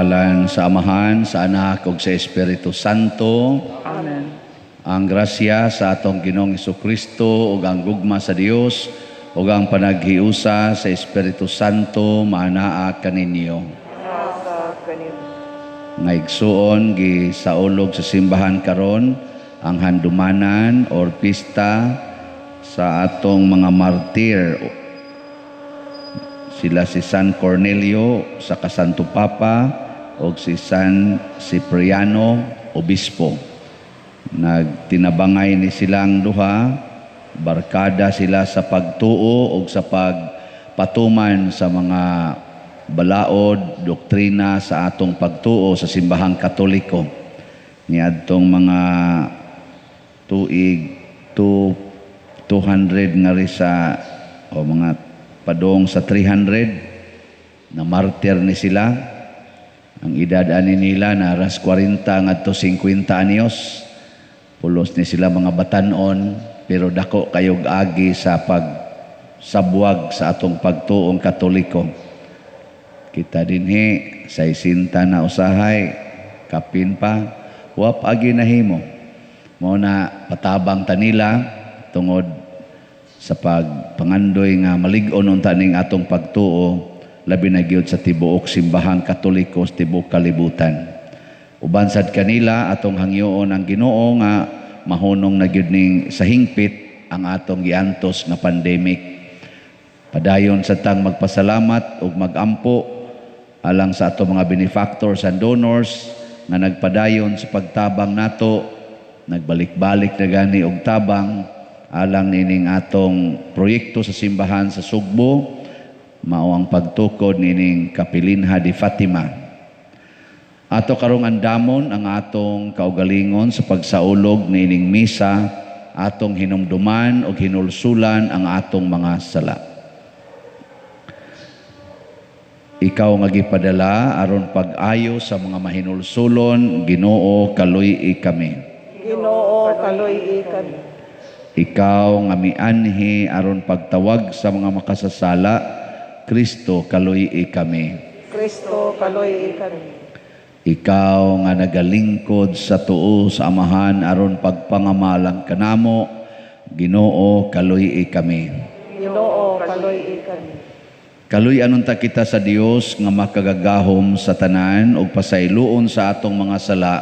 ngalan sa Amahan, sa Anak, ug sa Espiritu Santo. Amen. Ang grasya sa atong Ginoong Jesucristo ug ang gugma sa Dios ug ang panaghiusa sa Espiritu Santo maanaa kaninyo. Nasa kanino. Nga igsuon gisaulog sa simbahan karon ang handumanan or pista sa atong mga martir. Sila si San Cornelio sa Kasanto Papa o si San Cipriano, Obispo. Nagtinabangay ni silang duha, barkada sila sa pagtuo o sa pagpatuman sa mga balaod, doktrina sa atong pagtuo sa simbahang Katoliko. Niadtong mga tuig 200 nga ri sa o mga padong sa 300 na martir ni sila. Ang edad ani nila na aras 40 ngadto 50 anyos. Pulos ni sila mga batanon pero dako kayog agi sa pagsabwag sa atong pagtuong Katoliko. Kita dinhi sa isinta na usahay kapin pa wap agi nahimo. Mao na patabang tanila tungod sa pagpangandoy nga malig-on unta ning atong pagtuo labi na gyud sa tibuok simbahang Katoliko sa tibuok kalibutan. Uban sad kanila atong hangyoon ang Ginoo nga mahunong na gyud ning sa hingpit ang atong giantos nga pandemic. Padayon sa tang magpasalamat ug magampo alang sa atong mga benefactors and donors nga nagpadayon sa pagtabang nato, nagbalik-balik na gani og tabang alang nining atong proyekto sa simbahan sa Sugbo, mao ang pagtukod nining Kapilinha de Fatima. Ato karong andamon ang atong kaugalingon sa pagsaulog nining misa, atong hinumduman o hinulsulan ang atong mga sala. Ikaw nga gipadala aron pag-ayo sa mga mahinulsulon, Ginoo kaluy-i kami. Ginoo kaluy-i kami. Ikaw nga mianhi aron pagtawag sa mga makasasala, Kristo kaluy-i kami. Kristo kaluy-i kami. Ikaw nga nagalingkod sa tuo sa Amahan aron pagpangamalang kanamo, Ginoo kaluy-i kami. Ginoo kaluy-i kami. Kaluy-anon ta kita sa Dios nga makagagahom sa tanan ug pasayloon sa atong mga sala.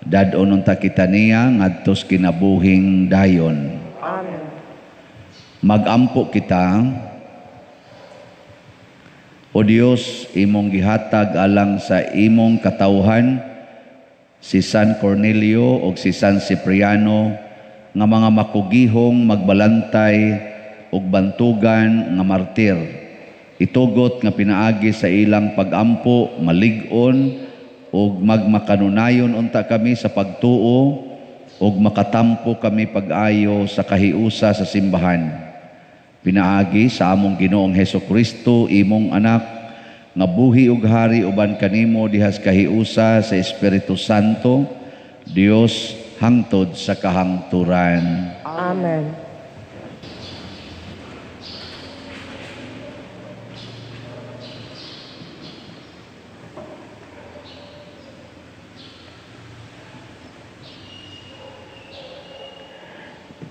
Dad-onon ta kita niya ngadtos kinabuhing dayon. Amen. Magampo kita, O Dios, imong gihatag alang sa imong katawhan si San Cornelio ug si San Cipriano nga mga makugihong magbalantay ug bantugan nga martir. Itugot nga pinaagi sa ilang pagampo, malig-on ug magmakanunayon unta kami sa pagtuo ug makatampo kami pag-ayo sa kahiusa sa simbahan. Pinaagi sa among Ginoong Hesukristo, imong anak, nga buhi ug hari uban kanimo dihas kahiusa sa Espiritu Santo, Dios hangtod sa kahangturan. Amen.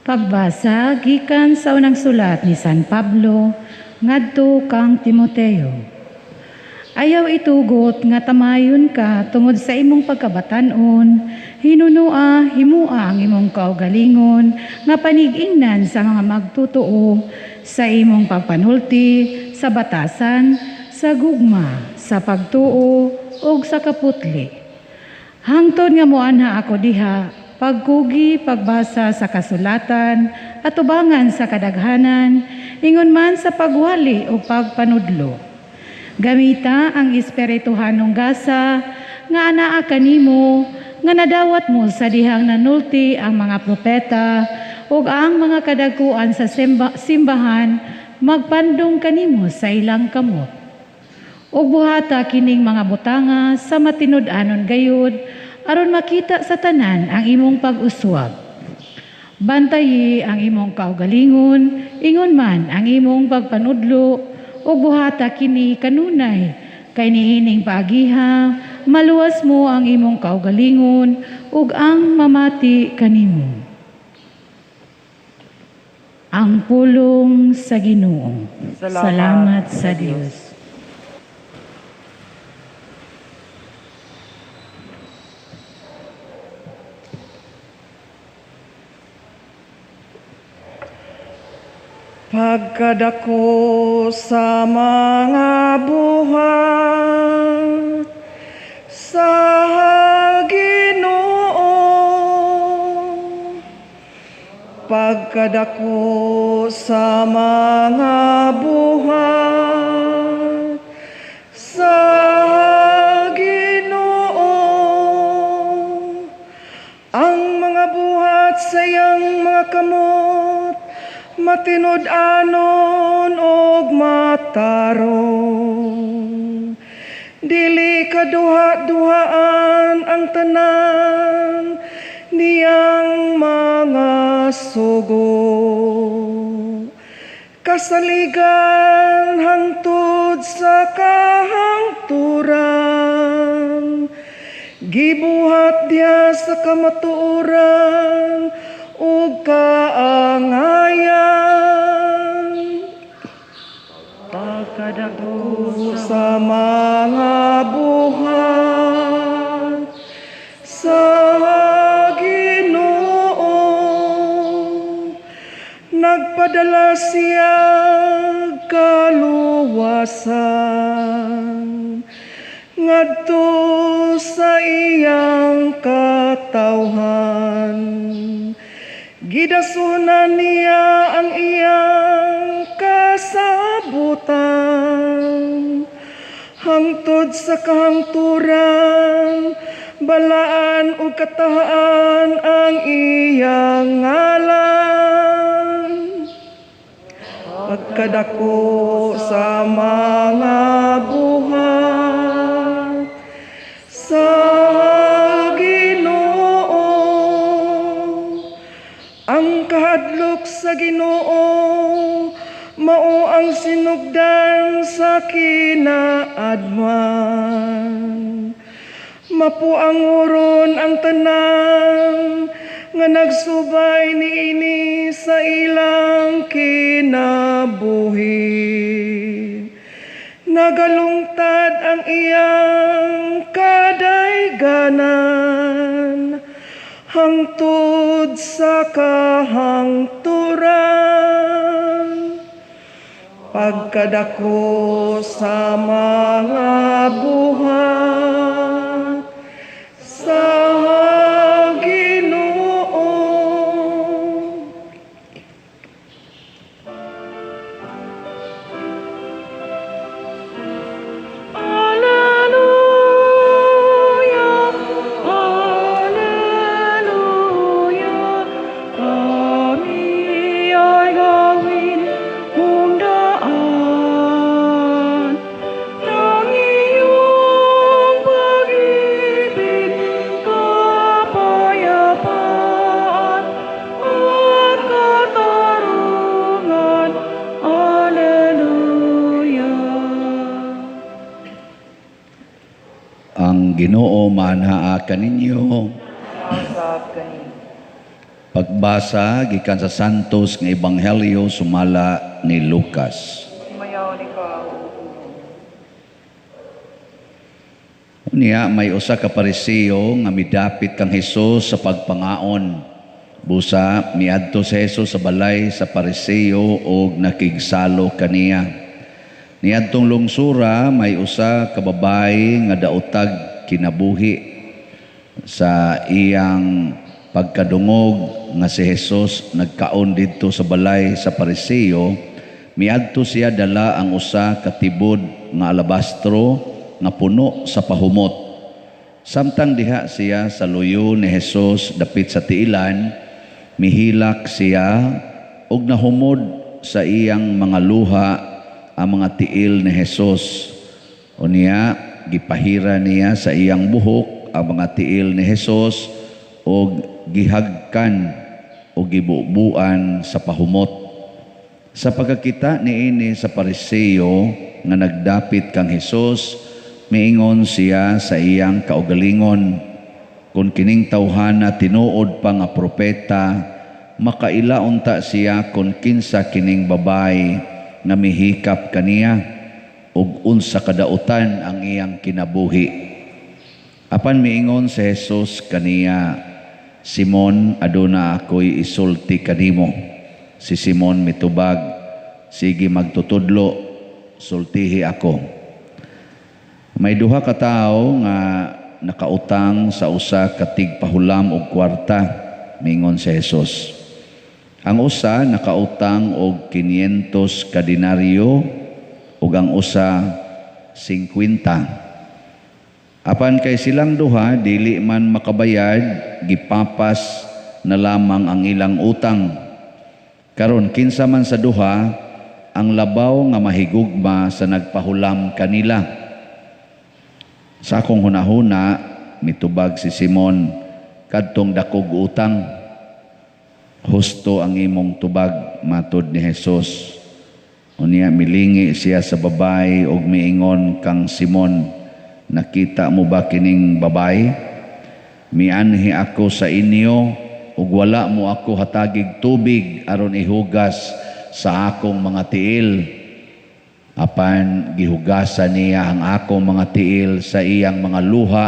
Pagbasa gikan sa unang sulat ni San Pablo ngadto kang Timoteo. Ayaw itugot nga tamayon ka tungod sa imong pagkabatan-on, hinunua himua ang imong kaugalingon nga panig-ingnan sa mga magtutuo sa imong pagpanulti sa batasan, sa gugma, sa pagtuo ug sa kaputli. Hangtod nga moanha ako diha pagkugi, pagbasa sa kasulatan, at ubangan sa kadaghanan, ingon man sa pagwali o pagpanudlo. Gamita ang espirituhanong gasa, nga anaa kanimo, nga nadawat mo sa dihang nanulti ang mga propeta, ug ang mga kadagkuan sa simbahan, magpandong kanimo sa ilang kamot. Ug buhata kining mga butanga sa matinud-anon gayud, aron makita sa tanan ang imong pag-uswag. Bantayi ang imong kaugalingon, ingon man ang imong pagpanudlo, o buhata kini kanunay, kay niining paagiha, maluwas mo ang imong kaugalingon ug ang mamati kanimo. Ang pulong sa Ginoo. Salamat sa Dios. Pagkadako sa mga buhat sa Ginoo, pagkadako sa mga buhat sa Ginoo, ang mga buhat sa iyang mga kamot matinud-anon og matarong. Dili kaduha-duhaan ang tanan niyang mga sugo. Kasaligan hangtod sa kahangturan, gibuhat diya sa kamatuoran ug kaangayan. Pagkadako sa mga buhat sa Ginoo, nagpadala siya kaluwasan ngadto sa iyang katawhan. Gidasunan niya ang iyang kasabutan hangtod sa kahangturan, balaan ug katahaan ang iyang ngalan. Pagkadako sa mga buhat sa ang kahadlok sa Ginoo mao ang sinugdan sa kinaadman. Mapuanguron ang tanan nga nagsubay niini sa ilang kinabuhi. Nagalungtad ang iyang kadayganan hangtod sa kahangturan. Pagkadako sa mga buhat sa Ginoo. Ginoo manhaa kaninyo. Pagbasa gikan sa Santos nga Ebanghelyo sumala ni Lucas. Unya may usa ka Pariseo nga midapit kang Hesus sa pagpangaon. Busa miadto si Hesus sa balay sa Pariseo ug nakigsalo kaniya. Niadtong lungsura may usa ka babae nga daotag kinabuhi sa iyang pagkadungog nga si Hesus nagkaon didto sa balay sa Pariseo. Miadto siya dala ang usa ka tibod nga alabastro nga puno sa pahumot. Samtang diha siya sa luyo ni Hesus dapit sa tiilan, mihilak siya ug nahumod sa iyang mga luha ang mga tiil ni Hesus. Unya gipahira niya sa iyang buhok ang mga tiil ni Hesus ug gihagkan o gibubuan sa pahumot. Sa pagkakita niini sa Pariseo nga nagdapit kang Hesus, miingon siya sa iyang kaugalingon, kung kining tawhana tinuod pa nga propeta, makailaunta siya kung kinsa kining babay nga mihikap kaniya ug unsa kadautan ang iyang kinabuhi. Apan miingon si Jesus kaniya, Simon, aduna ako'y isulti kanimo. Si Simon mitubag, sige magtutudlo, sultihi ako. May duha ka tawo nga nakautang sa usa ka tigpahulam og kwarta, miingon si Jesus. Ang usa nakautang og 500 ka denaryo ug ang usa 50. Apan kay silang duha dili man makabayad, gipapas na lamang ang ilang utang. Karon kinsa man sa duha ang labaw nga mahigugma sa nagpahulam kanila. Sa akong hunahuna mitubag si Simon, kadtong dakog utang. Husto ang imong tubag, matod ni Jesus. Unya milingi siya sa babay ug miingon kang Simon, nakita mo ba kining babay? Mianhi ako sa inyo ug wala mo ako hatagig tubig aron ihugas sa akong mga tiil. Apan gihugasan niya ang akong mga tiil sa iyang mga luha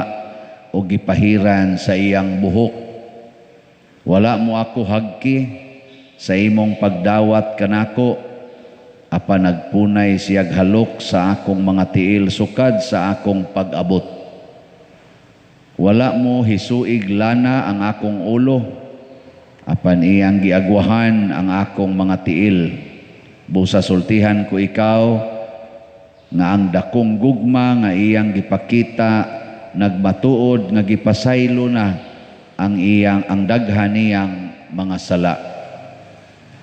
ug gipahiran sa iyang buhok. Wala mo ako hagki sa imong pagdawat kanako, apan nagpunay siyag halok sa akong mga tiil sukad sa akong pag-abot. Wala mo hisuig lana ang akong ulo, apan iyang giagwahan ang akong mga tiil. Busa sultihan ko ikaw nga ang dakong gugma nga iyang gipakita nagmatuod nga gipasaylo na ang daghan niyang mga sala.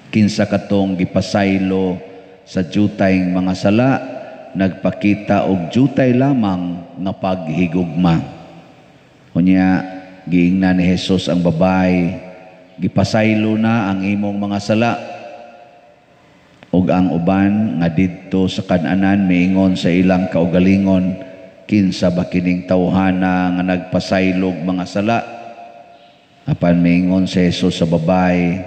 Kinsa katong gipasaylo sa jutay mga sala, nagpakita og jutay lamang nga paghigugma. Unya giingnan ni Jesus ang babay, gipasaylo na ang imong mga sala. Ug ang uban nga didto sa kan-anan miingon sa ilang kaugalingon, kinsa ba kining tawhana nga nagpasaylog mga sala? Apan miingon si Jesus sa babay,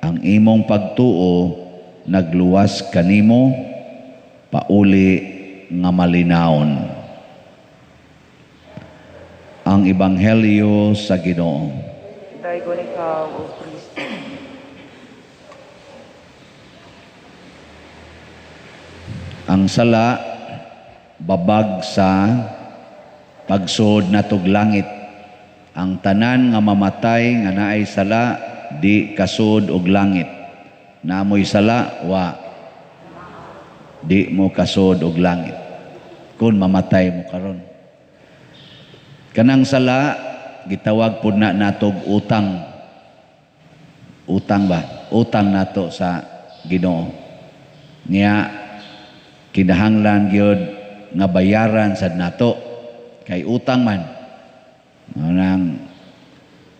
ang imong pagtuo nagluwas kanimo, pauli nga malinawon. Ang Ebanghelyo sa Ginoo. Daigon ikaw, O Kristo. Ang sala, babag sa pagsud natog langit. Ang tanan nga mamatay nga naay sala, di kasud og langit. Namoy sala, wa. Di mo kasud og langit. Kung mamatay mo karon. Kanang sala, gitawag pud na natog utang. Utang ba? Utang nato sa Ginoo. Niya, kinahanglan gyud nga bayaran sad nato. Kay utang man. Nang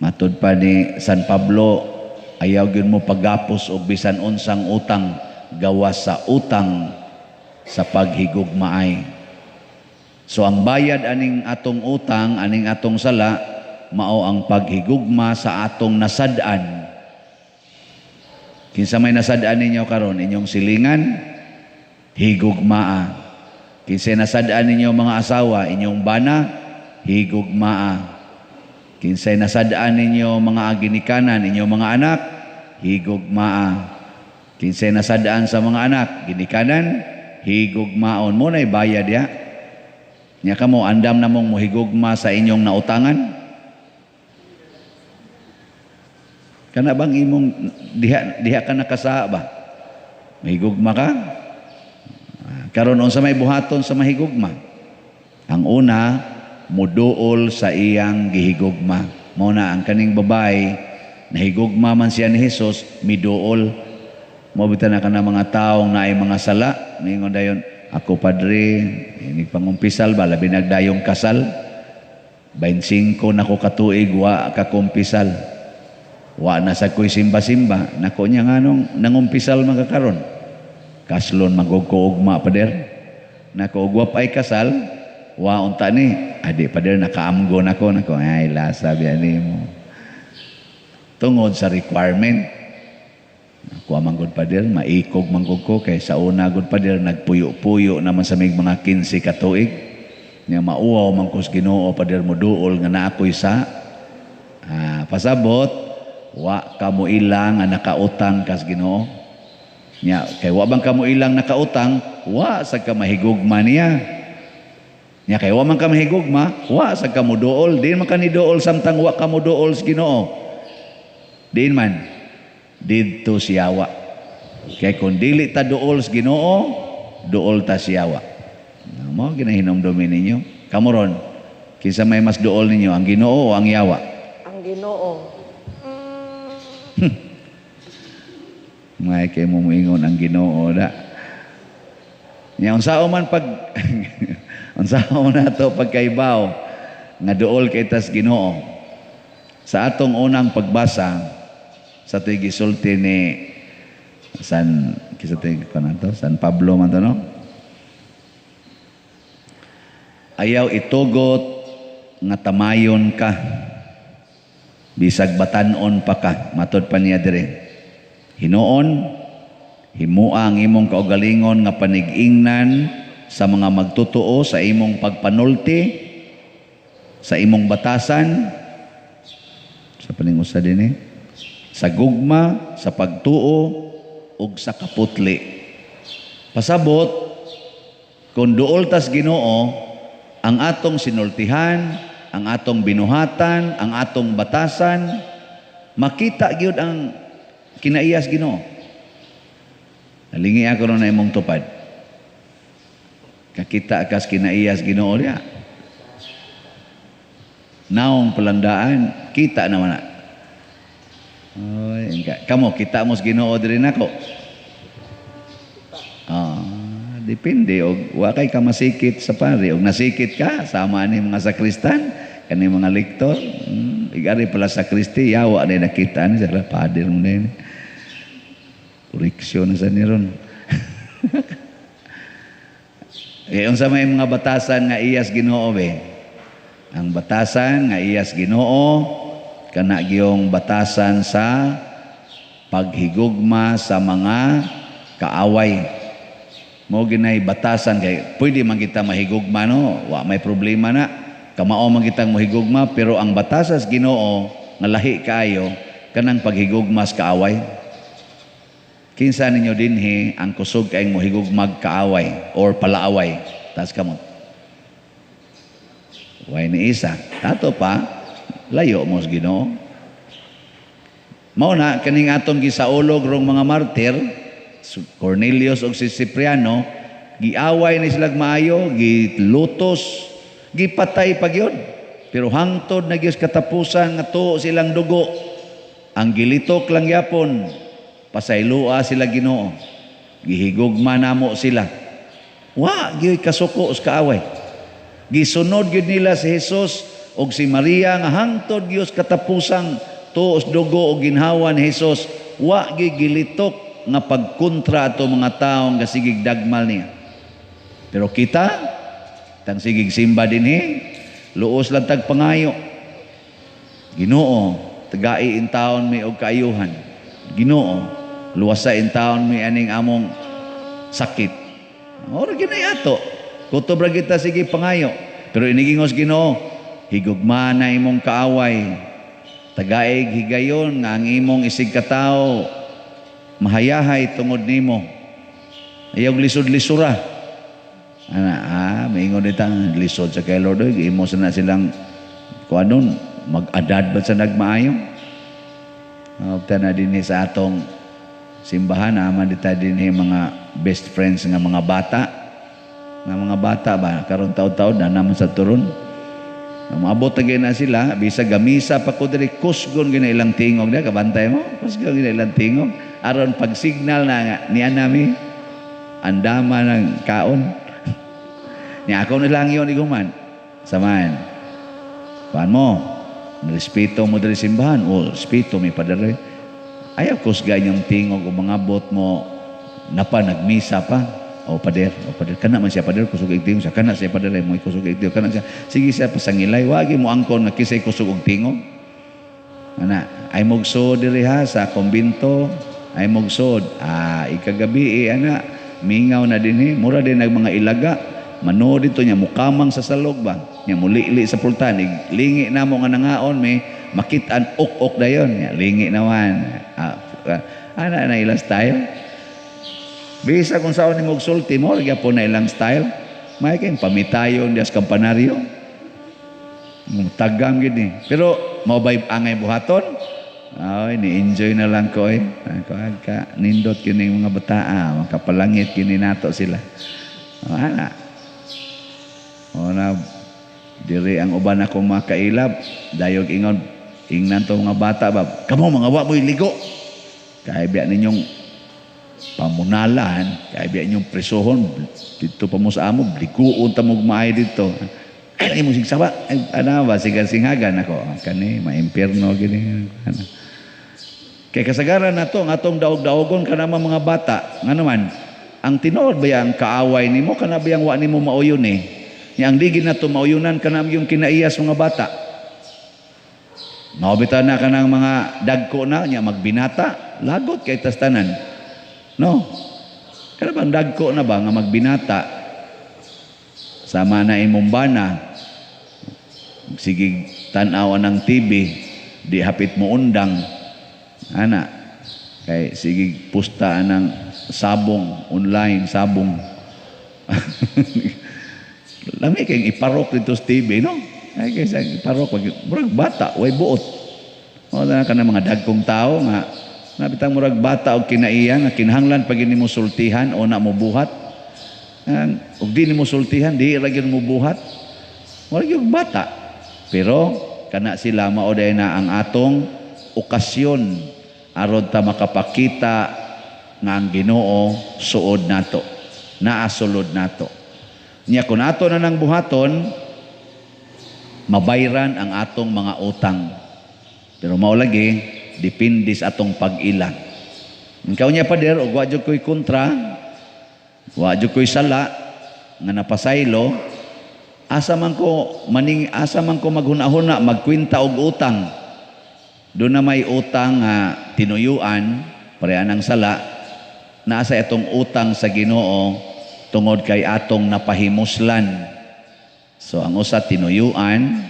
matud pa ni San Pablo, ayaw gyud mo paggapos og bisan unsang utang gawas sa utang sa paghigugmaay. So ang bayad aning atong utang, aning atong sala, mao ang paghigugma sa atong nasad-an. Kinsa may nasad-an ninyo karon, inyong silingan, higugmaa. Kinsa nasad-an ninyo mga asawa, inyong bana, higugmaa. Kinsay nasadaan ninyo mga ginikanan, inyong mga anak, higugmaa. Kinsay nasadaan sa mga anak, ginikanan, higugmaon. Muna'y bayad ya. Nya kamo, andam na mong muhigugma sa inyong nautangan. Kana bang imong diha ka nakasa ba? Mahigugma ka? Karon unsa may buhaton sa mahigugma? Ang una, muduol sa iyang gihigugma. Mao na ang kaning babay, nahigugma man siya ni Jesus, miduol. Mabita na ka na mga taong naay mga sala, mingon dayon, ako padre, ini pangumpisal ba, labi nagdayong kasal, 25 na ko katuig, wa kakumpisal. Wa na sa ko'y simba-simba, nako niya nga nung nangumpisal magkakaroon. Kaslon magugkuugma pader. Nako ugwap ay kasal, Wa unta ni, adi pader nakaamgon ako ay lasa biya mo. Tungod sa requirement. Kuha manggod pader, maikog manggod ko kay sa una gud pader nagpuyo-puyo naman sa mig mga 15 ka tuig. Nya mauwaw man kus Ginoo pader mo duol nga naakoy sa pasabot wa kamo ilang nga nakautang kas Ginoo. Nya kay wa bang kamo ilang nakautang, wa sa ka mahigugma niya. Nya kay wa man ka mahigugma, wa sa ka mo duol, din man kani duol samtang wa ka mo duol sa Ginoo. Din man didto siyawa. Kay kung dili ta duol sa Ginoo, duol ta siyawa. Mo ginahinomdumin ninyo. Kamuron, kinsa may mas duol ninyo, ang Ginoo o ang yawa? Ang Ginoo. May kay mo moingon ang Ginoo da. Nya unsao man pag unsao na to pagkaibaw nga duol kay tas Ginoo. Sa atong unang pagbasa sa tuy gisulti ni San Pablo man to, no? Ayaw itugot nga tamayon ka bisag batanon pa ka, matod pa niya dire. Hinuon himua ang imong kaugalingon nga panig-ingnan sa mga magtutuo sa imong pagpanulti sa imong batasan sa paningusa dinhi, sa gugma, sa pagtuo ug sa kaputli. Pasabot kung duol tas Ginoo ang atong sinultihan, ang atong binuhatan, ang atong batasan, makita gyud ang kinaiyas Ginoo. Nalingi ako na imong tupad. Kakita kas kinaiyas Ginoo diya. Naong palandaan, kita naman na. Oy, kamo kita mo sa Ginoo diri nako. Depende og wa kay ka masikit sa pari og nasikit ka sama ni mga sakristan kani mga lektor. Igari pala sakristi yawa na nakita ni sa pader mo din. Koreksyon sa niron. Unsa may mga batasan nga iyas Ginoo be? Ang batasan nga iyas Ginoo kana giyong batasan sa paghigugma sa mga kaaway. Mo ginay batasan kay pwede man kita mahigugma, no? Wa may problema na. Kamao man kitang mahigugma, pero ang batasas Ginoo nga lahi kayo kanang paghigugma sa kaaway. Kinsa ninyo dinhi ang kusog kaayong mohigugmag kaaway or palaaway? Tas kamot. Way ni isa. Tato pa layo mo sa Ginoo. Mao na kaning atong gisaulog rong mga martir, Cornelius o si Cipriano, giaway ni silang maayo, gilutos, gipatay pag yun. Pero hangtod na giyos katapusan nga tuo silang dugo. Ang gilitok lang yapon, pasaylua sila Ginoo. Gihigugma namo sila. Wa giyoy kasuko sa kaaway. Gisunod gyud nila si Jesus og si Maria nga hangtod giyos katapusang tuo sa dugo og ginhawa ni Jesus. Wa gyud gilitok nga pagkontra ato mga taong kasigig dagmal niya. Pero kita, tang sigig simba dinhi, luos lang tag pangayo. Ginoo, tagai in taon may og kaayuhan. Ginoo, luwasa in taon may aning among sakit. Ora ginay ato. Kutob ra kita sige pangayo. Pero inigingos Ginoo, higugma na imong kaaway. Tagaig higayon nga ang imong isig katao mahayahay tungod nimo. Ayaw lisod-lisura. Maingon ditang lisod sa kay Lord, imo sana silang kuanon mag-adad ba sa nagmaayo. Tana dinhi sa atong simbahan aman dita dinhi mga best friends nga mga bata. Nga mga bata ba karon taud-taud na naman sa turon. Maabot na sila, bisa gamisa pa ko diri kusgon gina ilang tingog na kabantay mo. Kusgon gina ilang tingog. Aron pag signal na niya nami andama ng kaon. Niya ako nilang yun iguman. Samahan. Paan mo? Respeto mo diri simbahan. O, respeto may padari. Ayaw kusgan yung tingog o mga bot mo napa nagmisa pa. O pader, kana man siya pader kusog og tingog siya, kana siya pader mo kusog og tingog, kana siya. Sige siya pasangilay, wagi mo angkon nga kisay kusog og tingog. Ana, ay mogsod diri ha sa kumbinto, ay mogsod. Ikagabi ana, mingaw na dinhi, mura din nag mga ilaga. Mano dito niya mukamang sa salog ba? Nya muli-li sa pultan, lingi na mo nga nangaon may makitaan ok dayon, nya lingi naman. Ana na ilang style. Bisa kung saan ni magsulti mo, gyapon na ilang style. May kayong pamitayon dias kampanaryo. Tagam gini. Pero mau bay angay buhaton. Ay, ni-enjoy na lang ko eh. Ka nindot kini mga bataa, makapalangit kini nato sila. Ana. Ona diri ang uban ako makailab, dayog ingon ingnan to mga bata ba. Kamo mga wa mo'y ligo. Kay biya ninyong pamunalan, kaya biya inyong presohon dito pa mo sa amo, liguon ta mo maay dito. Ay mo sigsaba, ano ba singagan ako kani maimpierno gini. Kay kasagaran nato ang atong daog-daogon kana mga bata, nga naman ang tinuod ba ang kaaway nimo kana ba wa nimo mauyon eh. Nya ang ligid nato mauyunan kana yung kinaiyas mga bata. Maobitan na kanang mga dagko na nya magbinata, lagot kay tastanan. No. Kaya bang dagko na ba nga magbinata sama na imong bana sige tan-aw ng TV di hapit mo undang ana kay sige pusta ng sabong online sabong lami kay iparok dito sa TV no ay kay sa iparok murag bata way buot o na kana mga dagkong tao nga nabitang murag bata og kinaiya nga kinahanglan pag mo sultihan o na mo buhat. Og di nimo sultihan di ra gyud mo buhat. Murag yung bata. Pero kana sila mao day na ang atong okasyon aron ta makapakita nga ang Ginoo suod nato. Naasulod nato. Nya kun ato na nang buhaton mabayran ang atong mga utang. Pero mao lagi depende sa atong pag-ila. Ikaw niya pader, o wadyo ko'y kontra, wadyo ko'y sala, nga napasaylo, asa man ko maghuna-huna, magkwinta og utang. Doon na may utang tinuyuan, parehan ng sala, naasa itong utang sa Ginoo, tungod kay atong napahimuslan. So ang usa tinuyuan,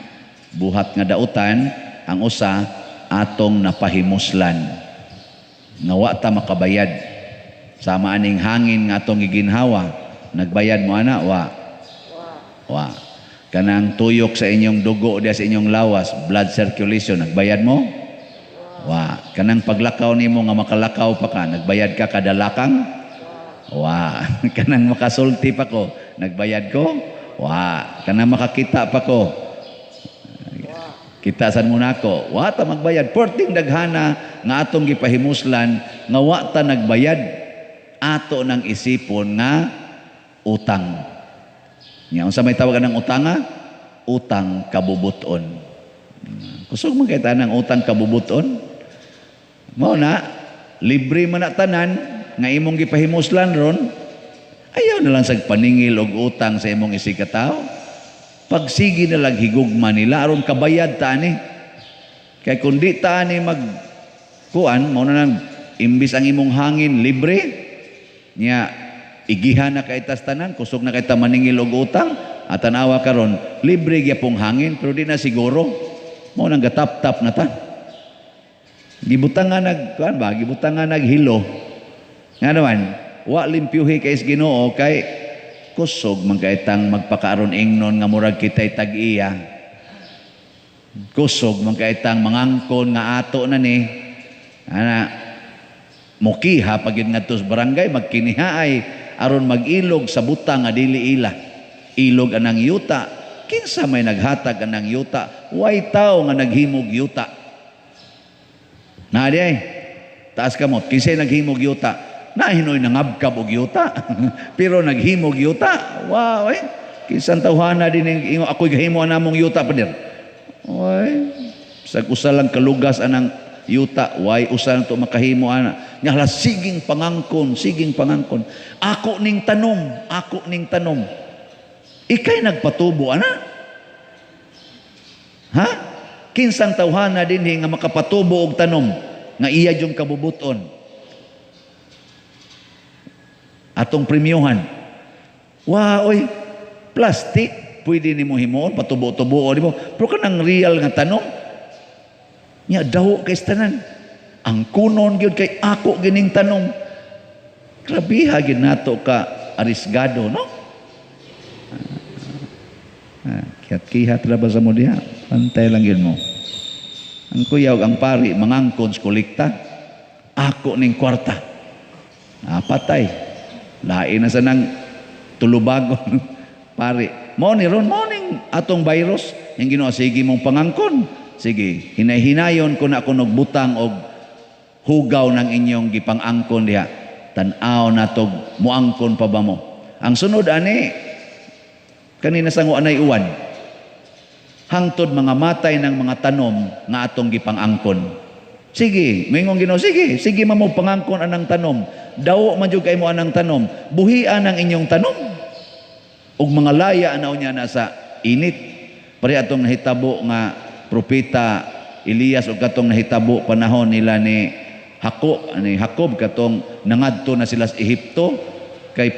buhat nga dautan, ang usa atong napahimuslan nga wa ta makabayad sama aning hangin nga atong giginhawa nagbayad mo ana wa kanang tuyok sa inyong dugo diya sa inyong lawas blood circulation nagbayad mo wa kanang paglakaw nimo nga makalakaw pa ka nagbayad ka kada lakang wa kanang makasulti pa ko nagbayad ko wa kanang makakita pa ko kitasan mo nako, wa ta magbayad. Porting daghana nga atong gipahimuslan, nga wa ta nagbayad, ato ng isipon nga utang. Nga, unsa may tawagan ng utanga? Utang kabubuton. Kusog man kay tanang utang kabubuton? Mao na, libre man na tanan, nga imong gipahimuslan ron, ayaw na lang sagpaningil og utang sa imong isikataw. Pagsigi na lang higugma nila aron kabayad tani kay kundi tani magkuan mao na nang imbis ang imong hangin libre nya igihan na kay tastanan kusog na kay ta maningil og utang at tanawa karon libre gyapong hangin pero di na siguro mao nang gatap-tap na ta gibutang nga naghilo nga naman wa limpyuhi kay Ginoo kay kusog man kaitang magpakaaron ingnon nga murag kitay tag-iya. Kusog man kaitang mangangkon nga ato na ni. Ana mukiha pag yun ngadto sa barangay magkinihaay aron mag-ilog sa butang nga dili ila. Ilog anang yuta. Kinsa may naghatag anang yuta? Way tao nga naghimog yuta. Na di ay. Taas ka mo. Kinsay naghimog yuta? Na hinoy nangabkab og yuta pero naghimog yuta wow eh kinsan tawhana din ingo ako'y gahimo namong yuta pader oy sa usa lang kalugas anang yuta, why usan to makahimo ana. Nga hala, siging pangangkon, siging pangangkon. Ako ning tanom, ako ning tanom. Ikay nagpatubo, ana? Ha? Kinsang tawhana din nga makapatubo og tanom, nga iya yung kabubuton. Atong premyuhan. Oy, plastic, pwede ni mo himuon, patubo-tubo, di mo. Pero kanang real nga tanom, nya daw kay tanan. Ang kunon gyud kay ako gining tanom. Grabe hagin nato ka arisgado, no? Kihat-kihat ra ba sa mo diha? Pantay lang yun mo. Ang kuyaw, ang pari, mangangkon sa kolekta. Ako ning kwarta. Patay. Lain na sa nang tulubagon. Pari. Mo ni ron, mo ning atong virus. Yung ginawa, sige mong pangangkon. Sige, hinay-hinayon ko na ako nagbutang og hugaw ng inyong gipang-angkon diha. Tanaw na to, muangkon pa ba mo? Ang sunod, ani, kanina sa anay uwan, hangtod mga matay ng mga tanom nga atong gipang-angkon. Sige, mayngong Ginoo, sige mamo pangangkon anang tanom. Daw man jud kay mo anang tanom. Buhian ang inyong tanom. Ug mga laya anaw niya nasa init. Pare atong nahitabo nga propeta Elias ug katong nahitabo panahon nila ni Jacob katong nangadto na sila sa Ehipto kay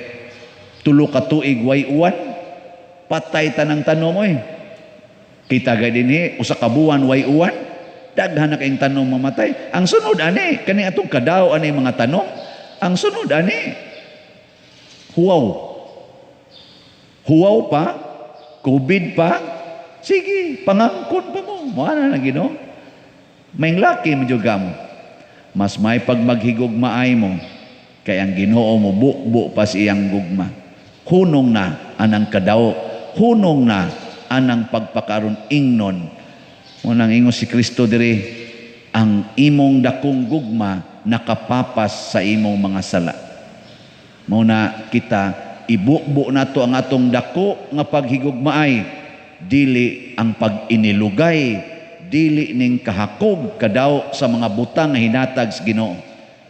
tulo ka tuig way uwan. Patay tanang tanom oy. Kita gay dinhi usa ka buwan way uwan, daghan na kayong tanom mamatay. Ang sunod ani kani atong kadaw ani mga tanom. Ang sunod ani huwaw pa, COVID pa. Sige, pangangkon pa mo. Moana na Ginoo. May laki mo jud mo. Mas may pagmaghigugmaay mo kay ang Ginoo mo bukbo pa siyang gugma. Hunong na anang kadaw, hunong na anang pagpakaron ingnon. Unang ingon si Kristo diri, ang imong dakong gugma nakapapas sa imong mga sala. Muna kita ibukbo nato ang atong dako nga paghigugmaay, dili ang pag-inilugay, dili ning kahakog kadaw sa mga butang nga hinatag sa Ginoo.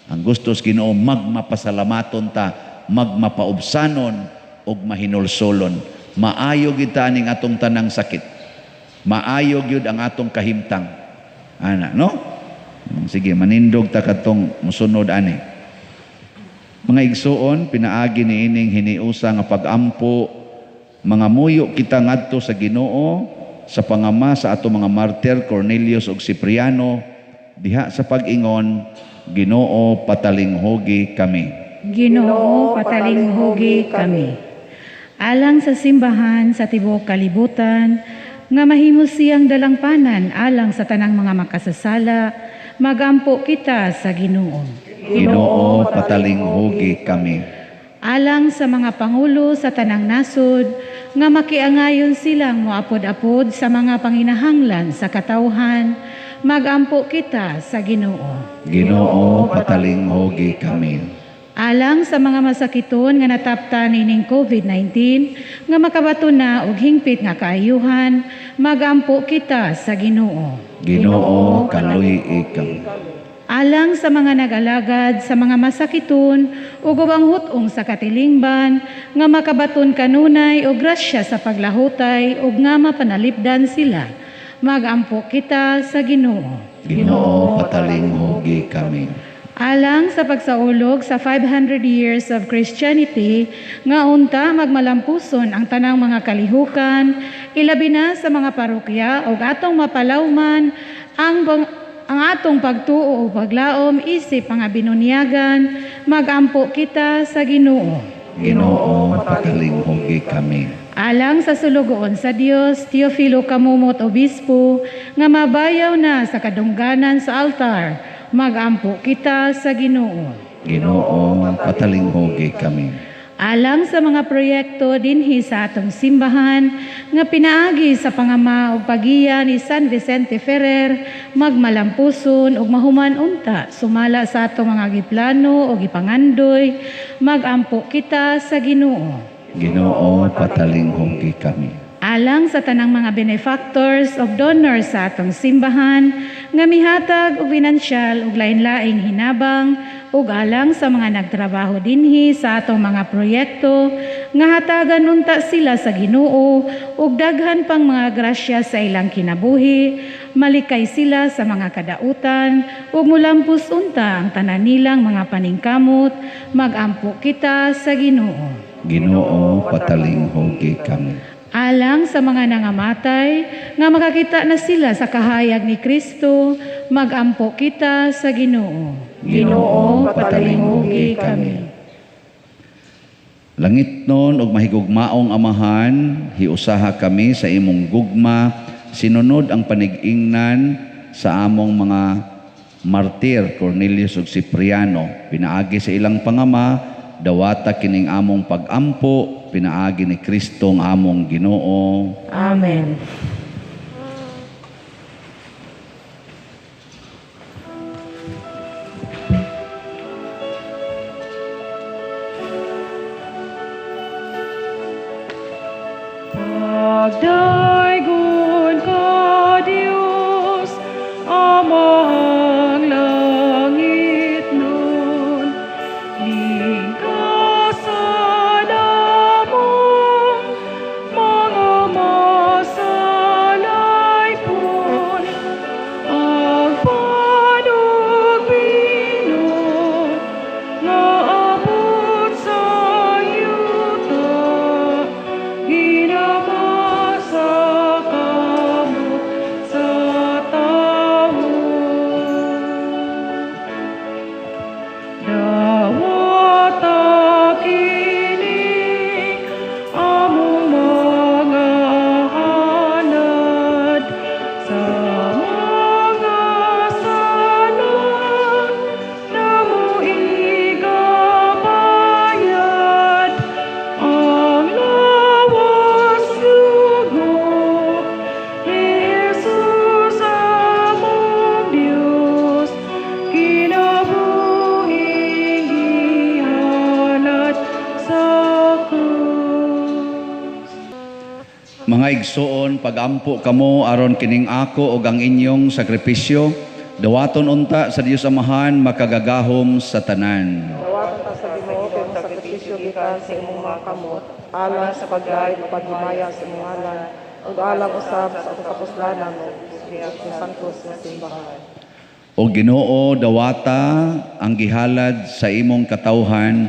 Ang gusto sa Ginoo magmapasalamaton ta, magmapaubsanon og mahinulsolon. Maayo gyud ta ning atong tanang sakit. Maayo gyud ang atong kahimtang. Ana, no? Sige, manindog ta katong musunod ani. Mga igsuon, pinaagi ni ining hiniusa nga pag-ampo, mga muyo kita ngadto sa Ginoo sa pangama sa ato mga martir Cornelius ug Cipriano diha sa pag-ingon, Ginoo patalinghogi kami. Ginoo, patalinghogi kami. Alang sa simbahan sa tibuok kalibutan, nga mahimo siyang dalangpanan alang sa tanang mga makasasala, magampo kita sa Ginoo. Ginoo patalinghogi kami. Alang sa mga pangulo sa tanang nasod, nga makiangayon silang moapod-apod sa mga panginahanglan sa katawhan, magampo kita sa Ginoo. Ginoo patalinghogi kami. Alang sa mga masakiton nga nataptan ining COVID-19, nga makabato na og hingpit nga kaayuhan, magampo kita sa Ginoo. Ginoo kaluhi kami. Alang sa mga nag-alagad sa mga masakiton ug ubang hutong sa katilingban, nga makabaton kanunay og grasya sa paglahutay ug nga mapanalipdan sila, magampo kita sa Ginoo. Ginoo patalinghogi kami. Alang sa pagsaulog sa 500 years of Christianity, nga unta magmalampuson ang tanang mga kalihukan, ilabi na sa mga parokya o atong mapalawman ang atong pagtuo o paglaom isip mga binunyagan, magampo kita sa Ginoo. Ginoo patalinghogi kami. Alang sa sulugoon sa Dios, Teofilo Kamumot Obispo, nga mabayaw na sa kadungganan sa altar, magampo kita sa Ginoo. Ginoo patalinghogi kami. Alang sa mga proyekto dinhi sa atong simbahan nga pinaagi sa pangama ug pagiya ni San Vicente Ferrer, magmalampuson ug mahuman unta sumala sa atong mga giplano ug gipangandoy, magampo kita sa Ginoo. Ginoo patalinghogi kami. alang sa tanang mga benefactors of donors sa atong simbahan nga mihatag og pinansyal ug lain-laing hinabang ug alang sa mga nagtrabaho dinhi sa atong mga proyekto nga hatagan unta sila sa Ginoo ug daghan pang mga grasya sa ilang kinabuhi, malikay sila sa mga kadautan ug mulampos unta ang tanan nilang mga paningkamot, magampo kita sa Ginoo. Ginoo, patalinghogi kami. Alang sa mga nangamatay, nga makakita na sila sa kahayag ni Kristo, magampo kita sa Ginoo. Ginoo, patalinghugi kami. Langit nun ug mahigugmaong Amahan, hiusaha kami sa imong gugma, sinunod ang panigingnan sa among mga martir, Cornelius ug Cipriano. Pinaagi sa ilang pangama, dawata kining among pagampo, pinaagi ni Kristo ang among Ginoo. Amen. Pagdaygon ka, Diyos, amang langit nun, lingkasan among mga masalay pun, ang panubino nga abot sa yuta, ginamasa kamo sa tao. Dawata kini among mga hanad sa mga salan namo igabayad ang lawas dugo ni Jesus among Dios, kinabuhing gihalad sa krus. Mga igsoon, pagampo kamo aron kining ako ug ang inyong sakripisyo, dawaton unta sa Dios Amahan makagagahom sa tanan. Dawatan ta sa Ginoo kay sakripisyo gikan sa imong mga kamot, alang sa pagdayeg ug paghimaya sa imong ngalan, ug alang usab sa atong kapuslanan ug sa santos nga simbahan. O Ginoo, dawata ang gihalad sa imong katawhan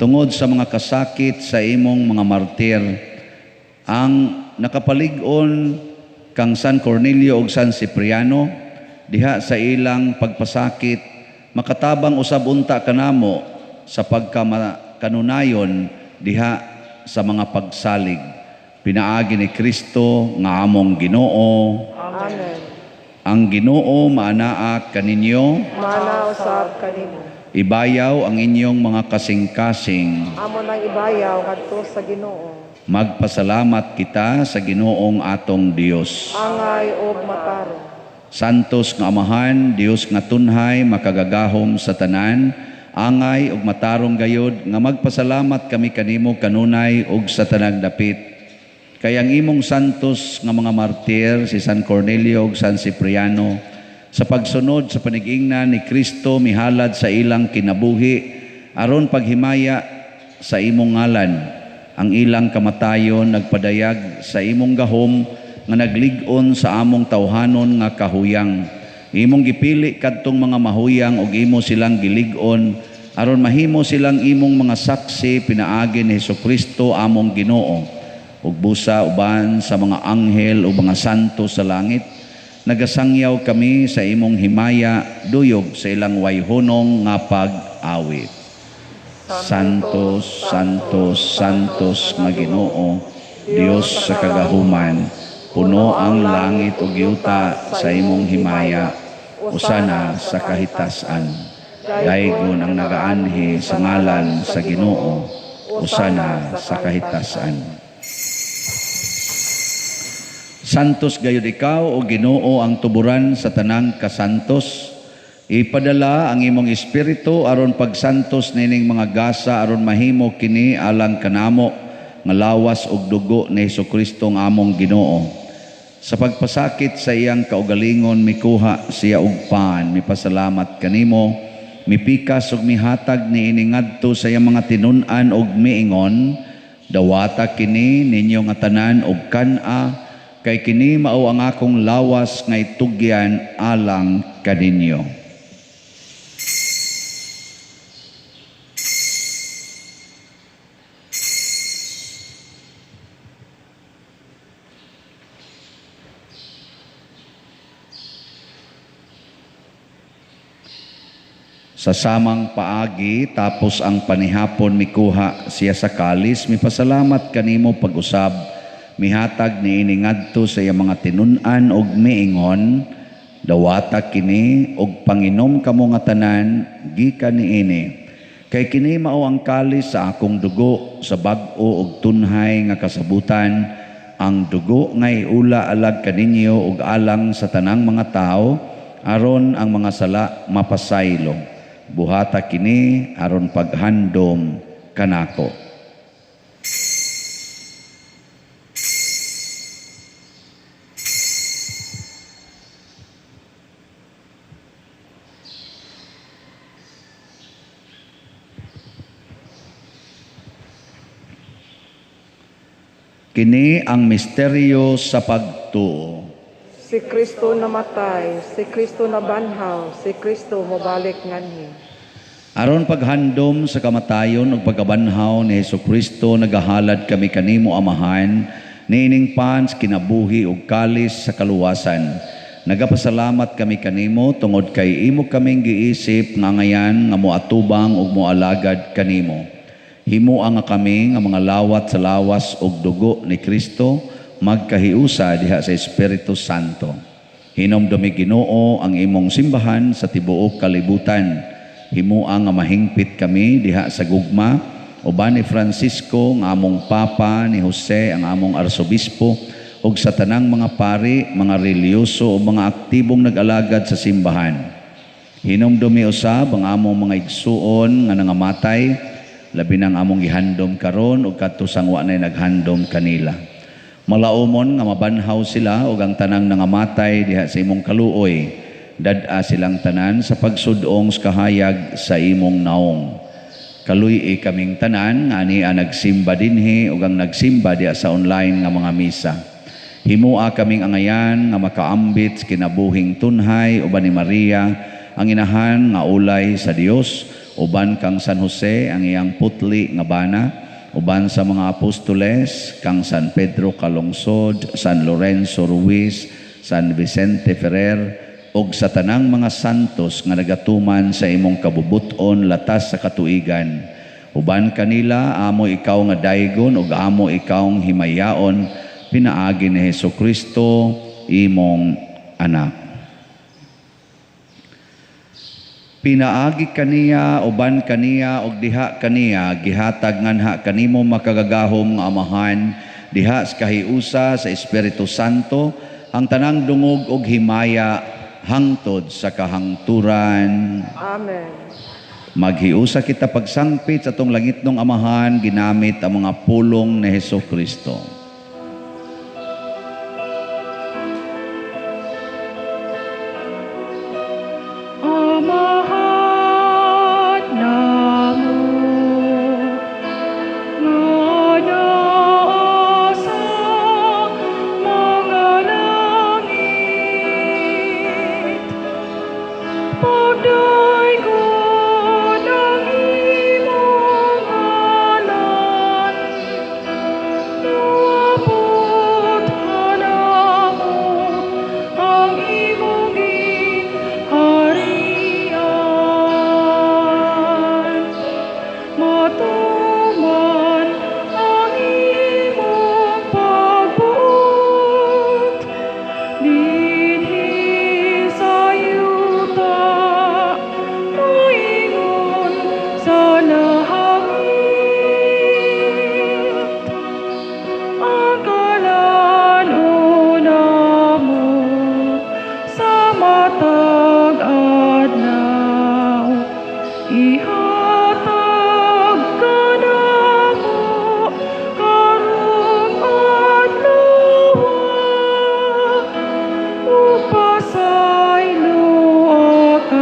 tungod sa mga kasakit sa imong mga martir. Ang nakapalig-on kang San Cornelio ug San Cipriano diha sa ilang pagpasakit, makatabang usab unta kanamo sa pagkakanunayon diha sa mga pagsalig. Pinaagi ni Kristo nga among Ginoo. Amen. Ang Ginoo maanaa kaninyo, Mana usab kanimo. ibayaw ang inyong mga kasing-kasing. Amo nang ibayaw ngadto sa Ginoo. Magpasalamat kita sa Ginoong atong Dios. Angay ug matarong. Santos nga Amahan, Dios nga tunhay, makagagahom sa tanan, angay ug matarong gayod nga magpasalamat kami kanimo kanunay ug sa tanang dapit. Kay ang imong santos nga mga martir, si San Cornelio ug San Cipriano, sa pagsunod sa panigingnan ni Kristo mihalad sa ilang kinabuhi aron paghimaya sa imong ngalan. Ang ilang kamatayon nagpadayag sa imong gahom nga naglig-on sa among tawhanon nga kahuyang. Imong gipili kadtong mga mahuyang ug imo silang gilig-on aron mahimo silang imong mga saksi pinaagi ni Hesukristo among Ginoo. Ug busa uban sa mga anghel o mga santo sa langit, nagasangyaw kami sa imong himaya duyog sa ilang wayhonong nga pag-awit. Santos, Santos, Santos nga Ginoo, Dios sa kagahuman, puno ang langit ug yuta sa imong himaya, usana sa kahitasan. Daygon ang nagaanhi sa ngalan sa Ginoo, usana sa kahitasan. Santos gayud ikaw o Ginoo ang tuburan sa tanang kasantos. Ipadala ang imong espiritu aron pagsantos nining mga gasa aron mahimo kini alang kanamo nga lawas ug dugo ni Hesukristo nga among Ginoo. Sa pagpasakit sa iyang kaugalingon mikuha siya og pan, mipasalamat kanimo, mipikas ug mihatag niini ngadto sa iyang mga tinun-an ug miingon, dawata kini ninyo nga tanan og kan-a, kay kini mao ang akong lawas nga itugyan alang kaninyo. Sa samang paagi, tapos ang panihapon mikuha siya sa kalis, mipasalamat kanimo pag-usab, mihatag ni iningadto sa iyang mga tinun-an og miingon, dawata kini og panginom kamo nga tanan, gikan niini. Kay kini mao ang kalis sa akong dugo, sa bag-o og tunhay nga kasabutan, ang dugo nga iula alag kaninyo og alang sa tanang mga tao, aron ang mga sala mapasaylo. Buhata kini aron paghandom kanako. Kini ang misteryo sa pagtuo. Si Kristo namatay, si Kristo nabanhaw, si Kristo mobalik nganhi. Aron paghandom sa kamatayon ug pagkabanhaw ni Hesukristo, nagahalad kami kanimo Amahan, niining pans kinabuhi ug kalis sa kaluwasan. Nagapasalamat kami kanimo tungod kay imo kaming giisip nga ngayan nga moatubang ug moalagad kanimo. Himua nga kami nga mga lawat sa lawas ug dugo ni Kristo, magkahiusa diha sa Espiritu Santo. Hinomdumi Ginoo ang imong simbahan sa tibuok kalibutan. Himuang nga mahingpit kami diha sa gugma, uban ni Francisco nga among Papa, ni Jose ang among Arsobispo, ug sa tanang mga pari, mga reliyoso o mga aktibong nag-alagad sa simbahan. Hinomdumi usab ang among mga igsuon nga nangamatay, labi nang among gihandom karon ug kadto sang wa nay naghandom kanila. Malaumon nga mabanhaw sila ug ang tanang nangamatay diha sa imong kaluoy, dad-a silang tanan sa pagsudong sa kahayag sa imong naong. Kaluy kaming tanan nga ani nagsimba dinhi ug ang nagsimba diha sa online nga mga misa. Himua kaming angayan nga makaambit kinabuhing tunhay uban ni Maria ang inahan nga ulay sa Dios, uban kang San Jose ang iyang putli nga bana, uban sa mga apostoles, kang San Pedro Calungsod, San Lorenzo Ruiz, San Vicente Ferrer, ug sa tanang mga santos nga nagatuman sa imong kabubuton latas sa katuigan. Uban kanila, amo ikaw nga daygon ug amo ikaw himayaon, pinaagi ni Hesukristo, imong anak. Pinaagi kaniya, uban kaniya, og diha kaniya, gihatag nganha kanimo makagagahom nga Amahan, diha sa kahiusa sa Espiritu Santo, ang tanang dungog og himaya, hangtod sa kahangturan. Amen. Maghiusa kita pagsangpit sa tong langitnong Amahan, ginamit ang mga pulong ni Hesukristo.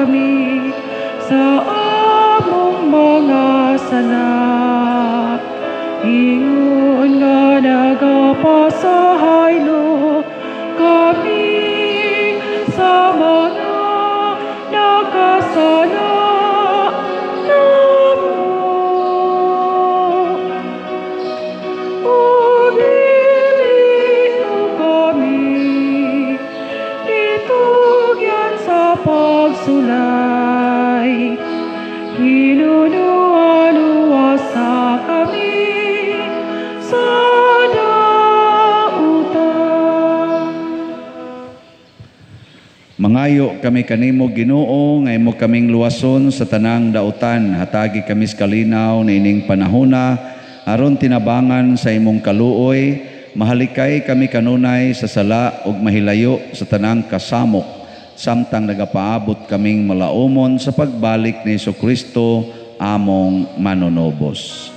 kami sa among mga sala. Ingon nga nagapasahaylo kami sa mga nakasala namo. Umili mo kami ditugyan sa pagsulay. Hinunuan-uwasa kami sa dautan. Mangayo kami kanimo Ginoo nga imo kaming luwason sa tanang dautan. Hatagi kami sa kalinaw na ining panahona aron tinabangan sa imong kaluoy. Mahalikay kami kanunay sa sala ug mahilayo sa tanang kasamok samtang nagapaabot kaming malaumon sa pagbalik ni Jesucristo among manunobos.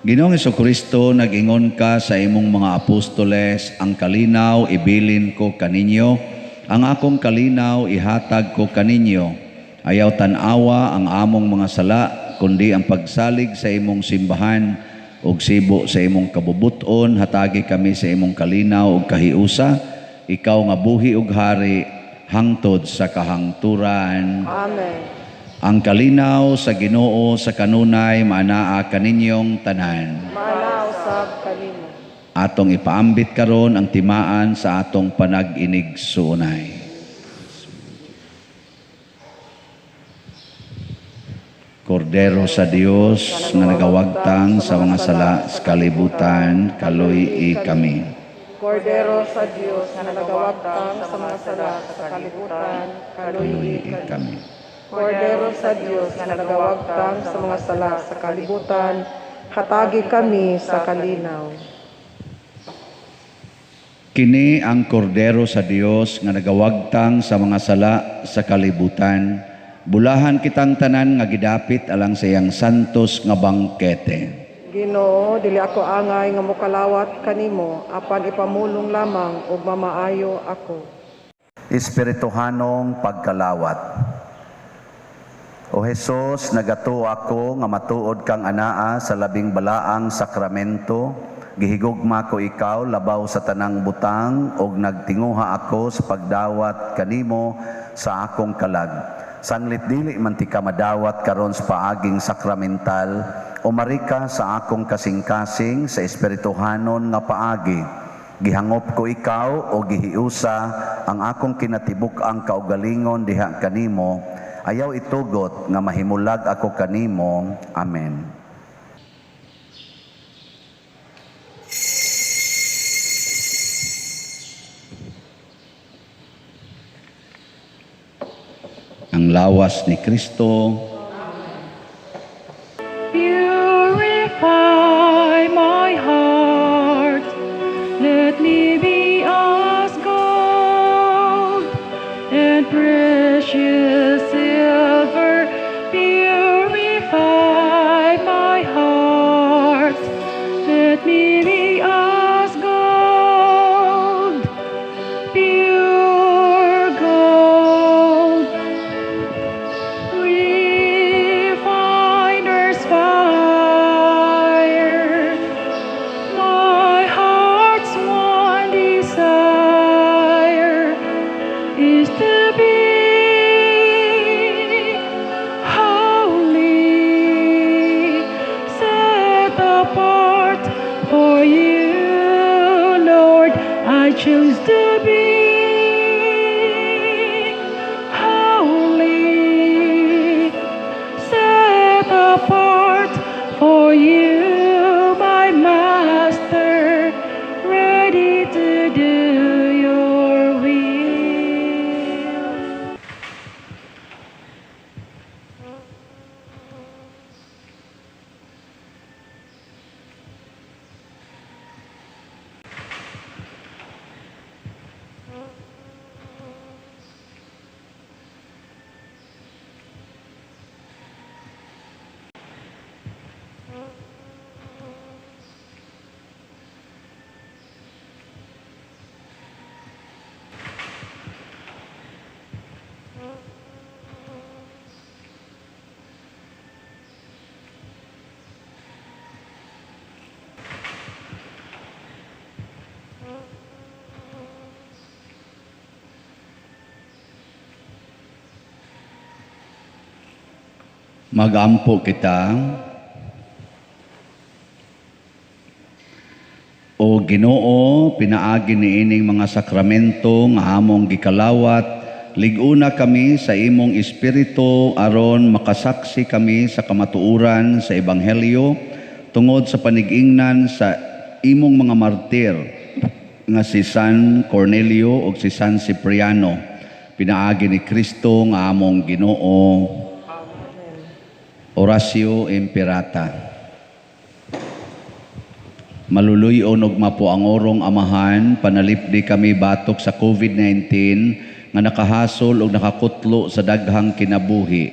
Ginoong Jesucristo, nag-ingon ka sa imong mga apostoles, ang kalinaw ibilin ko kaninyo, ang akong kalinaw ihatag ko kaninyo. Ayaw tanawa ang among mga sala, kundi ang pagsalig sa imong simbahan ug sibo sa imong kabubuton. Hatagi kami sa imong kalinaw ug kahiusa, ikaw nga buhi ug hari hangtod sa kahangturan. Amen. Ang kalinaw sa Ginoo sa kanunay maanaa kaninyong tanan. Manausab kanimo. Atong ipaambit karon ang timaan sa atong panag-inig suunay. Kordero sa Dios nga nagawagtang sa mga sala sa kalibutan, kaluy kami. Kordero sa Dios na nagawagtang sa mga sala sa kalibutan, kaluy kami. Kordero sa Dios na nagawagtang sa mga sala sa kalibutan, hatagi kami sa kalinaw. Kini ang kordero sa Dios nga nagawagtang sa mga sala sa kalibutan. Bulahan kitang tanan nga gidapit alang sa iyang santos nga bangkete. Ginoo, dili ako angay nga mokalawat kanimo, apan ipamulong lamang ug mamaayo ako. Espirituhanong pagkalawat. O Jesus, nagato ako nga matuod kang anaa sa labing balaang sakramento. Gihigugma ko ikaw labaw sa tanang butang ug nagtinguha ako sa pagdawat kanimo sa akong kalag. Sanglit dili man ti ka madawat karon sa paaging sakramental, umari ka sa akong kasing-kasing sa espirituhanon nga paagi. Gihangop ko ikaw o gihiusa ang akong kinatibuk-ang kaugalingon diha kanimo. Ayaw itugot nga mahimulag ako kanimo. Amen. Ang lawas ni Kristo. Purify my heart, let me be as gold and precious silver. Purify my heart, let me be as gold, pure gold. Refiner's fire, my heart's one desire is to be holy, set apart for you, Lord. I choose to be holy, set apart for you, my Master, ready to do your will. Magampo kita, o Ginoo, pinaagi ni ining mga sakramento nga among gikalawat, liguna kami sa imong espiritu aron makasaksi kami sa kamatuuran sa ebanghelyo tungod sa panigingnan sa imong mga martir nga si San Cornelio ug si San Cipriano, pinaagi ni Kristo nga among Ginoo. Oratio Imperata. Maluluyon og mapuangorong amahan, panalipdi kami batok sa COVID-19 nga nakahasol og nakakutlo sa daghang kinabuhi.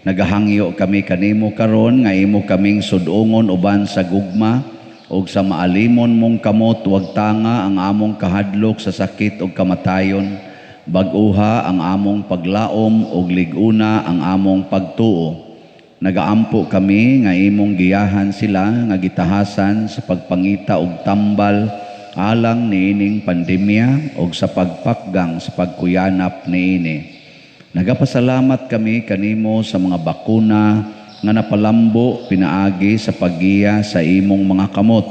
Nagahangyo kami kanimo karon nga imo kaming sudongon uban sa gugma og sa maalimon mong kamot wag tanga ang among kahadlok sa sakit ug kamatayon. Bag-uha ang among paglaom ug liguna ang among pagtuo. Nagaampo kami nga imong giyahan sila nga gitahasan sa pagpangita og tambal alang niining pandemya og sa pagpakgang sa pagkuyanap niini. Nagapasalamat kami kanimo sa mga bakuna nga napalambo pinaagi sa paggiya sa imong mga kamot.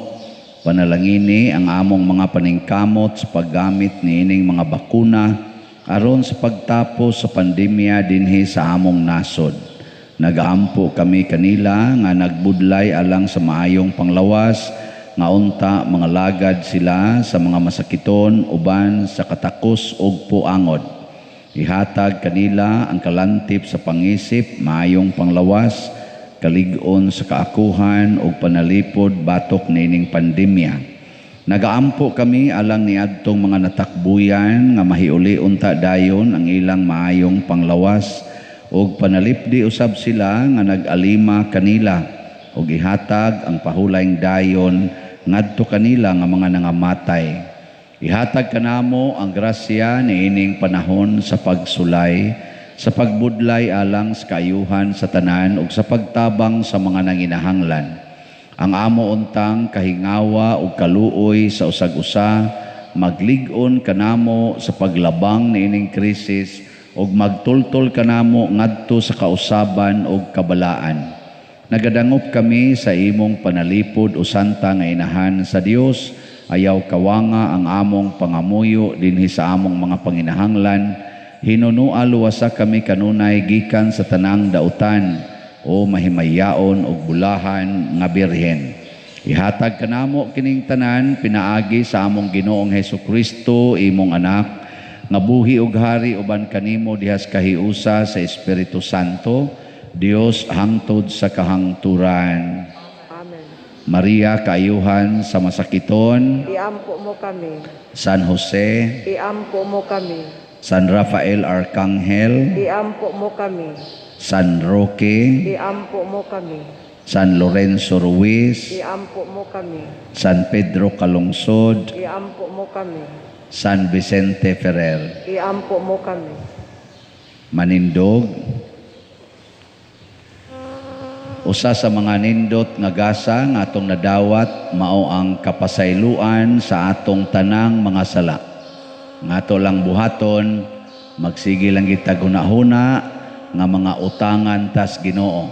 Panalangini ang among mga paningkamot sa paggamit niining mga bakuna aron sa pagtapos sa pandemya dinhi sa among nasod. Nagaampo kami kanila nga nagbudlay alang sa maayong panglawas nga unta mga lagad sila sa mga masakiton uban sa katakos ug puangod. Ihatag kanila ang kalantip sa pangisip, maayong panglawas, kalig-on sa kaakuhan ug panalipod batok nining pandemya. Nagaampo kami alang niadtong mga natakbuyan nga mahiuli unta dayon ang ilang maayong panglawas ug panalipdi usab sila nga nag-alima kanila ug ihatag ang pahulayng dayon ngadto kanila nga mga nangamatay. Ihatag kanamo ang grasya niining panahon sa pagsulay, sa pagbudlay alang sa kaayuhan sa tanan ug sa pagtabang sa mga nanginahanglan. Ang amo untang kahingawa ug kaluoy sa usag-usa maglig-on kanamo sa paglabang niining krisis ug magtultol kanamo ngadto sa kausaban ug kabalaan. Nagadangop kami sa imong panalipod o santa nga inahan sa Dios, ayaw kawanga ang among pangamuyo dinhi sa among mga panginahanglan. Hinunua luwasa kami kanunay gikan sa tanang dautan o mahimayaon ug bulahan nga birhen. Ihatag kanamo kining tanan pinaagi sa among Ginoong Hesukristo, imong anak, nga buhi ug hari uban kanimo dihas kahiusa sa Espiritu Santo, Dios hangtod sa kahangturan. Amen. Maria, kaayuhan sa masakiton. Iampo mo kami. San Jose, Iampo mo kami. San Rafael Arcangel, Iampo mo kami. San Roque, Iampo mo kami. San Lorenzo Ruiz, Iampo mo kami. San Pedro Calungsod, Iampo mo kami. San Vicente Ferrer. Iampo mo kami. Manindog, usa sa mga nindot nga gasa nga atong nadawat mao ang kapasayloan sa atong tanang mga sala. Nga ato lang buhaton, magsige lang kita gunahuna nga mga utangan tas Ginoo.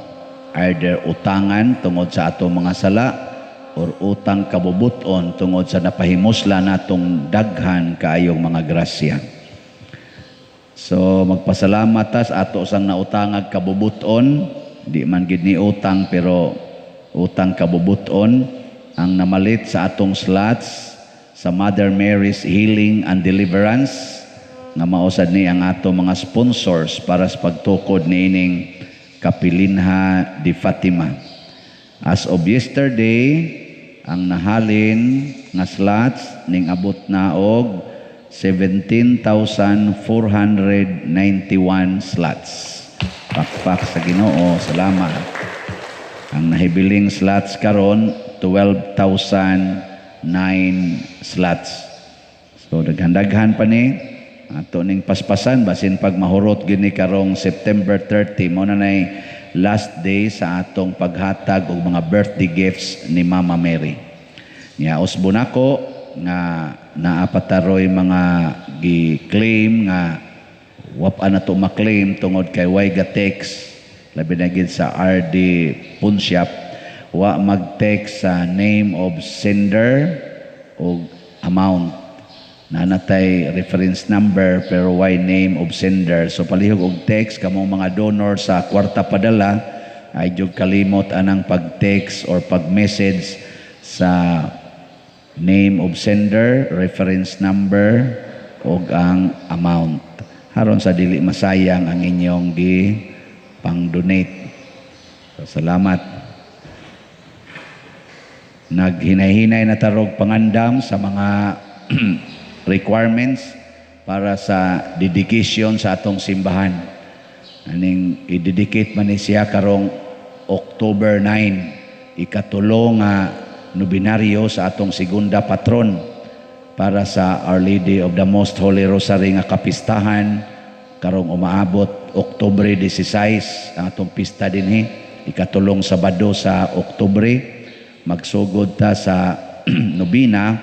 Either utangan tungod sa atong mga sala or utang kabubuton tungod sa napahimusla natong daghan kaayong mga grasya. So magpasalamat tas ato sang nautangag kabubuton, di man gid ni utang pero utang kabubuton ang namalit sa atong slots sa Mother Mary's Healing and Deliverance nga mausad ni ang ato mga sponsors para sa pagtukod niining Kapilinha de Fatima. As of yesterday, ang nahalin nga slots ning abot na og 17,491 slots. Pakpak sa Ginoo, salamat. Ang nahibiling slots karon 12,009 slots. So daghan-daghan pa ni ato ning paspasan basin pag mahurot gini karong September 30 mo na nay last day sa atong paghatag og mga birthday gifts ni Mama Mary. Nya usbon ako nga naapataroy mga gi-claim nga wapa na to maklaim tungod kay way gatex labi na gid sa RD Punsyap, wa mag-text sa name of sender o amount. Nanatay reference number pero why name of sender. So palihog og text kamong mga donor sa kwarta padala, ay jud kalimot anang pag-text or pag-message sa name of sender, reference number ug ang amount. Haron sa dili masayang ang inyong pang-donate. So, salamat. Naghinay-hinay na tarog pangandam sa mga requirements para sa dedication sa atong simbahan. Aning i-dedicate man ni siya karong October 9, ikatulo nga nobinaryo sa atong segunda patron para sa Our Lady of the Most Holy Rosary nga kapistahan karong umaabot Oktubre 16 ang atong pista dinhi, ikatulong Sabado sa Oktubre. Magsugod ta sa nobina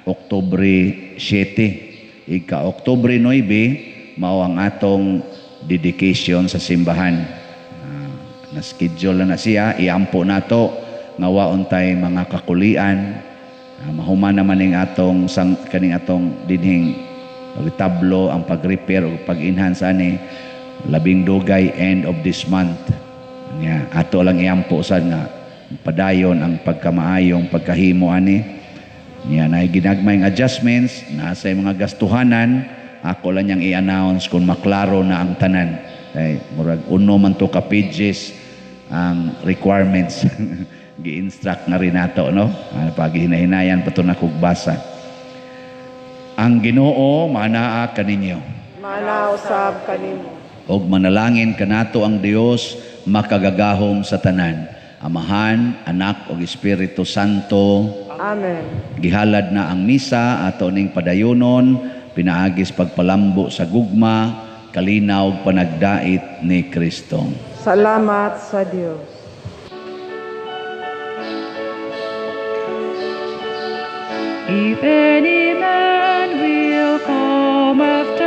Oktubre 7. Ika-Oktubre 9 mao ang atong dedication sa simbahan. Na-schedule na siya, iampo nato nga waon tay mga kakulian. Mahuman naman ning atong kaning atong dinhing retablo ang pag-repair o pag-enhance ani labing dugay end of this month. Nya ato lang iampo sad nga padayon ang pagkamaayong pagkahimo ani. Nya na ginagmayng adjustments, nasa mga gastuhanan, ako lang yang i-announce kung maklaro na ang tanan. Kay murag uno man to ka pages ang requirements. Gi-instruct na rin nato, no? Pag hinahinayan pa ito na kugbasa. Ang Ginoo manaa kaninyo. Manausab kanimo. Og manalangin kanato ang Dios makagagahom sa tanan. Amahan, Anak ug Espiritu Santo. Amen. Gihalad na ang misa ato ning padayonon, pinaagis pagpalambo sa gugma, kalinaw ug panagdait ni Kristo. Salamat sa Dios. If any man will come after